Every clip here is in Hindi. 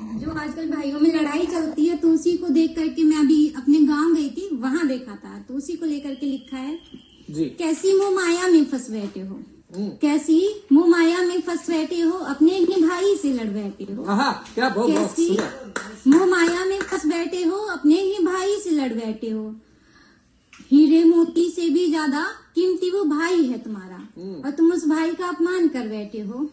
जो आजकल भाइयों में लड़ाई चलती है, तो उसी को देख करके मैं अभी अपने गांव गई थी, वहां देखा था, तो उसी को लेकर के लिखा है जी। कैसी मोह माया में फंस बैठे हो, कैसी मोह माया में फंस बैठे हो, अपने ही भाई से लड़ बैठे हो। क्या कैसी मोह माया में फंस बैठे हो, अपने ही भाई से लड़ बैठे हो। हीरे मोती से भी ज्यादा कीमती वो भाई है तुम्हारा, और तुम उस भाई का अपमान कर बैठे हो।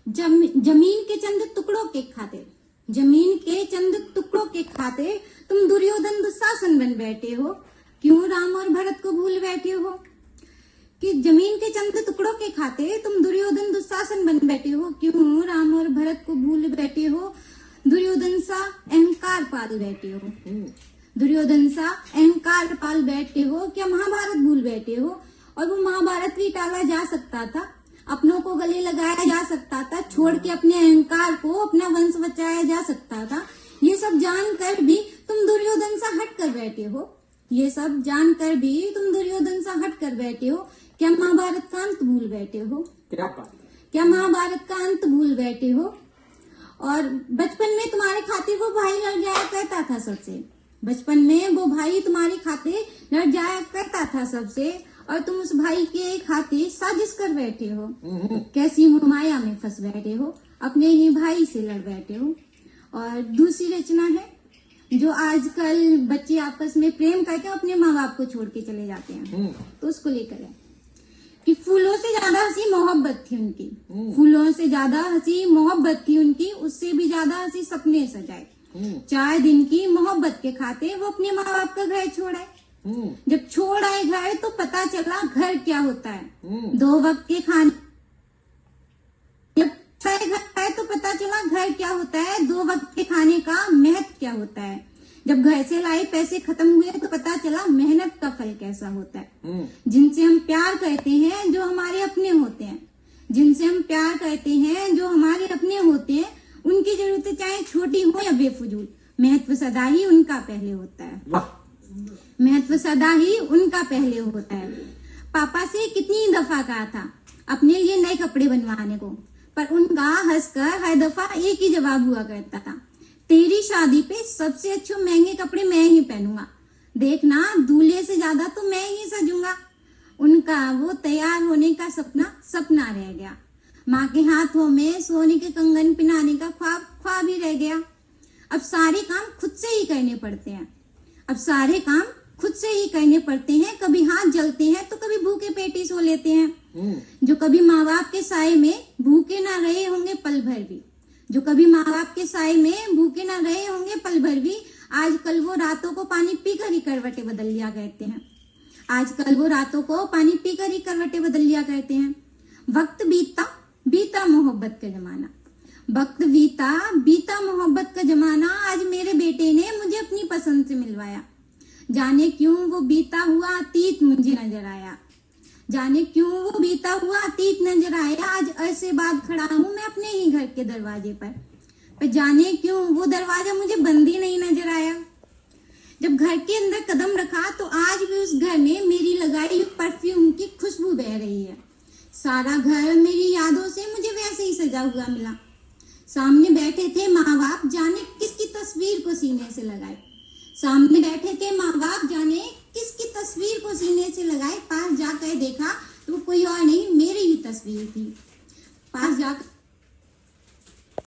जमीन के चंद टुकड़ों के खातिर, जमीन के चंद टुकड़ों के खातिर तुम दुर्योधन दुशासन बन बैठे हो। क्यों राम और भरत को भूल बैठे हो, कि जमीन के चंद टुकड़ों के खातिर तुम दुर्योधन दुशासन बन बैठे हो। क्यों राम और भरत को भूल बैठे हो, दुर्योधन सा अहंकार पाल बैठे हो। दुर्योधन सा अहंकार पाल बैठे हो, क्या महाभारत भूल बैठे हो। और वो महाभारत भी टाला जा सकता था, अपनों को गले लगाया जा सकता था, छोड़ के अपने अहंकार को, अपना वंश बचाया जा सकता था। ये सब जानकर भी तुम दुर्योधन सा हट कर बैठे हो। ये सब जानकर भी तुम दुर्योधन सा हट कर बैठे हो। क्या महाभारत का अंत भूल बैठे हो, क्या महाभारत का अंत भूल बैठे हो। और बचपन में तुम्हारे खातिर वो भाई लड़ जाया करता था सबसे, बचपन में वो भाई तुम्हारे खातिर लड़ जाया करता था सबसे, और तुम उस भाई के खातिर साजिश कर बैठे हो। कैसी माया में फंस बैठे हो, अपने ही भाई से लड़ बैठे हो। और दूसरी रचना है, जो आजकल बच्चे आपस में प्रेम करके अपने माँ बाप को छोड़ के चले जाते हैं, तो उसको लेकर है कि फूलों से ज्यादा हंसी मोहब्बत थी उनकी, फूलों से ज्यादा हंसी मोहब्बत थी उनकी, उससे भी ज्यादा हंसी सपने सजाए। 4 दिन की मोहब्बत के खातिर वो अपने माँ बाप का घर छोड़े। जब छोड़ आए घर, तो पता चला घर क्या होता है। 2 वक्त के खाने, जब घर आए तो पता चला घर क्या होता है, 2 वक्त के खाने का महत्व क्या होता है। जब घर से लाए पैसे खत्म हुए, तो पता चला मेहनत का फल कैसा होता है। जिनसे हम प्यार करते हैं, जो हमारे अपने होते हैं, जिनसे हम प्यार करते हैं, जो हमारे अपने होते हैं, उनकी जरूरतें चाहे छोटी हो या बेफजूल, महत्व सदा ही उनका पहले होता है। महत्व सदा ही उनका पहले होता है। पापा से कितनी दफा कहा था अपने लिए नए कपड़े बनवाने को, पर उनका हंसकर हर दफा एक ही जवाब हुआ करता था, तेरी शादी पे सबसे अच्छे महंगे कपड़े मैं ही पहनूंगा, देखना दूल्हे से ज्यादा तो मैं ही सजूंगा। उनका वो तैयार होने का सपना रह गया। माँ के हाथों में सोने के कंगन पहनाने का ख्वाब ही रह गया। अब सारे काम खुद से ही करने पड़ते हैं, अब सारे काम खुद से ही करने पड़ते हैं। कभी हाथ जलते हैं, तो कभी भूखे पेट ही सो लेते हैं। जो कभी माँ बाप के साए में भूखे ना रहे होंगे पल भर भी, जो कभी माँ बाप के साए में भूखे ना रहे होंगे पल भर भी, आजकल वो रातों को पानी पीकर ही करवटें बदल लिया करते हैं। आजकल वो रातों को पानी पीकर ही करवटें बदल लिया करते हैं। वक्त बीता मोहब्बत का जमाना, वक्त बीता मोहब्बत का जमाना, आज मेरे बेटे ने मुझे अपनी पसंद से मिलवाया। जाने क्यों वो बीता हुआ अतीत मुझे नजर आया, जाने क्यों वो बीता हुआ अतीत नजर आया। आज अरसे बाद खड़ा हूँ मैं अपने ही घर के दरवाजे पर जाने क्यों वो दरवाजा मुझे बंद ही नहीं नजर आया। जब घर के अंदर कदम रखा, तो आज भी उस घर में मेरी लगाई परफ्यूम की खुशबू बह रही है। सारा घर मेरी यादों से मुझे वैसे ही सजा हुआ मिला। सामने बैठे थे माँ बाप, जाने किसकी तस्वीर को सीने से लगाए। सामने बैठे थे माँ बाप, जाने किसकी तस्वीर को सीने से लगाए। पास जाकर देखा तो कोई और नहीं, मेरी ही तस्वीर थी। पास जाकर